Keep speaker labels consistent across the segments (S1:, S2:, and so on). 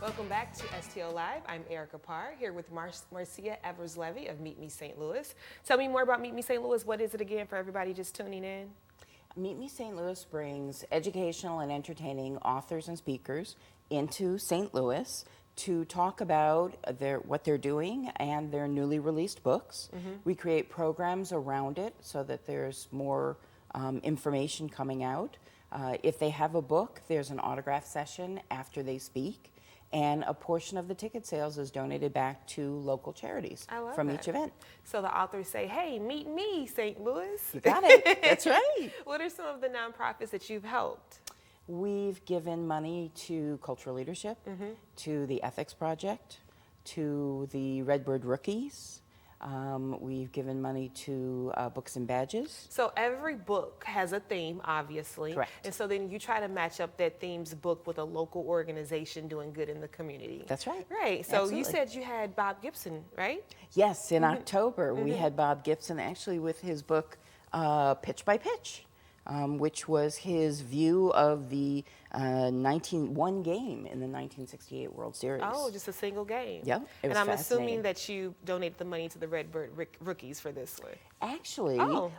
S1: Welcome back to STL Live. I'm Arika Parr, here with Marcia Levy of Meet Me St. Louis. Tell me more about Meet Me St. Louis. What is it again for everybody just tuning in?
S2: Meet Me St. Louis brings educational and entertaining authors and speakers into St. Louis to talk about what they're doing and their newly released books. We create programs around it so that there's more information coming out. If they have a book, there's an autograph session after they speak, and a portion of the ticket sales is donated back to local charities from each event.
S1: So the authors say, hey, meet me, St. Louis.
S2: You got it. That's right.
S1: What are some of the nonprofits that you've helped?
S2: We've given money to Cultural Leadership, to the Ethics Project, to the Redbird Rookies. We've given money to Books and Badges.
S1: So every book has a theme, obviously.
S2: Correct.
S1: And so then you try to match up that theme's book with a local organization doing good in the community.
S2: That's right.
S1: Right. So
S2: Absolutely.
S1: you said you had Bob Gibson, right?
S2: Yes, in October we had Bob Gibson actually with his book Pitch by Pitch, which was his view of the one game in the 1968 World Series.
S1: Oh, just a single game.
S2: Yep, it was
S1: And I'm
S2: fascinating.
S1: assuming that you donated the money to the Redbird Rookies for this one.
S2: Actually,
S1: Oh.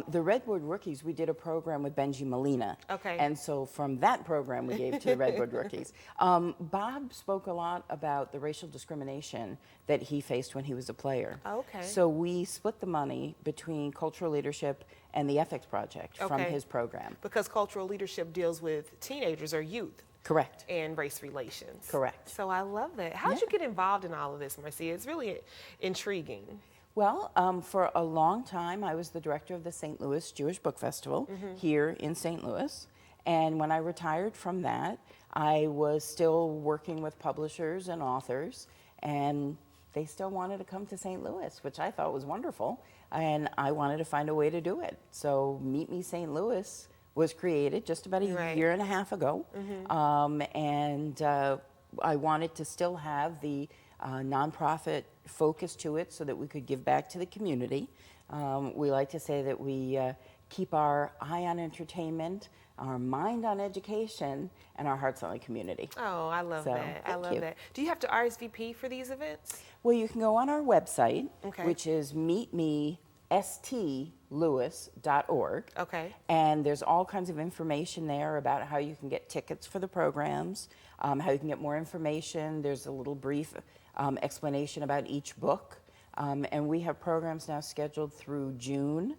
S2: the Redbird Rookies, we did a program with Benji Molina.
S1: Okay.
S2: And so from that program, we gave to the Redbird Rookies. Bob spoke a lot about the racial discrimination that he faced when he was a player.
S1: Okay.
S2: So we split the money between Cultural Leadership and the Ethics Project from
S1: Okay.
S2: his program.
S1: Because cultural leadership deals with teenagers or youth
S2: Correct.
S1: and race relations.
S2: Correct.
S1: So I love that. How did you get involved in all of this, Marcia? It's really intriguing.
S2: Well, for a long time, I was the director of the St. Louis Jewish Book Festival here in St. Louis. And when I retired from that, I was still working with publishers and authors, and they still wanted to come to St. Louis, which I thought was wonderful. And I wanted to find a way to do it. So Meet Me St. Louis was created just about a year and a half ago. I wanted to still have the nonprofit focus to it so that we could give back to the community. We like to say that we keep our eye on entertainment, our mind on education, and our hearts on the community.
S1: Oh, I love that. I love that. Do you have to RSVP for these events?
S2: Well, you can go on our website,
S1: Okay.
S2: which is meetmestlouis.org.
S1: Okay.
S2: And there's all kinds of information there about how you can get tickets for the programs, how you can get more information. There's a little brief explanation about each book. And we have programs now scheduled through June,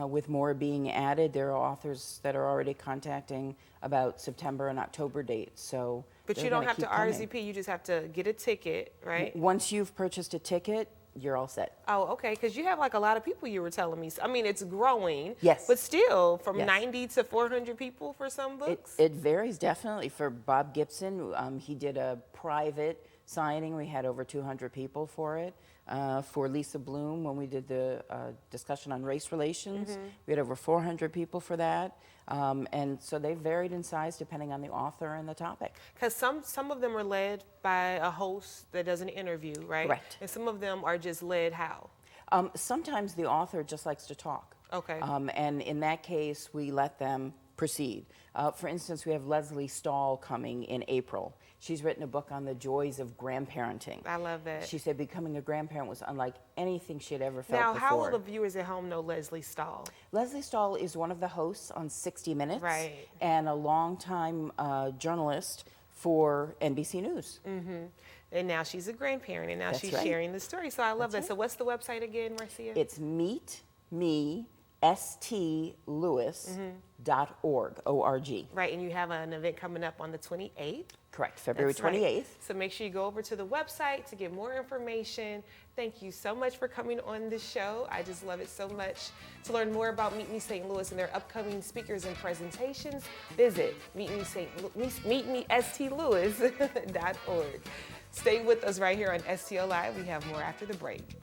S2: with more being added. There are authors that are already contacting about September and October dates. So,
S1: But you don't have to RSVP, you just have to get a ticket, right?
S2: Once you've purchased a ticket, you're all set.
S1: Oh, okay, because you have like a lot of people you were telling me. I mean, it's growing.
S2: Yes.
S1: But still, from
S2: Yes.
S1: 90 to 400 people for some books?
S2: It varies definitely. For Bob Gibson, he did a private signing. We had over 200 people for it. For Lisa Bloom, when we did the discussion on race relations, we had over 400 people for that. And so they varied in size depending on the author and the topic.
S1: Because some of them are led by a host that does an interview, right?
S2: Correct.
S1: And some of them are just led how?
S2: Sometimes the author just likes to talk.
S1: Okay.
S2: And in that case, we let them proceed. For instance, we have Leslie Stahl coming in April. She's written a book on the joys of grandparenting.
S1: I love that.
S2: She said becoming a grandparent was unlike anything she had ever felt
S1: Now,
S2: before.
S1: how will the viewers at home know Leslie Stahl?
S2: Leslie Stahl is one of the hosts on 60 Minutes
S1: Right.
S2: and a longtime journalist for NBC News.
S1: And now she's a grandparent, and now
S2: That's
S1: she's
S2: right.
S1: sharing the story. So I love
S2: That's
S1: that. So what's the website again, Marcia?
S2: It's meetmestlouis.org, O-R-G.
S1: Right, and you have an event coming up on the 28th.
S2: Correct, February
S1: That's right.
S2: 28th.
S1: So make sure you go over to the website to get more information. Thank you so much for coming on the show. I just love it so much. To learn more about Meet Me St. Louis and their upcoming speakers and presentations, visit meetmestlouis.org. Stay with us right here on STL Live. We have more after the break.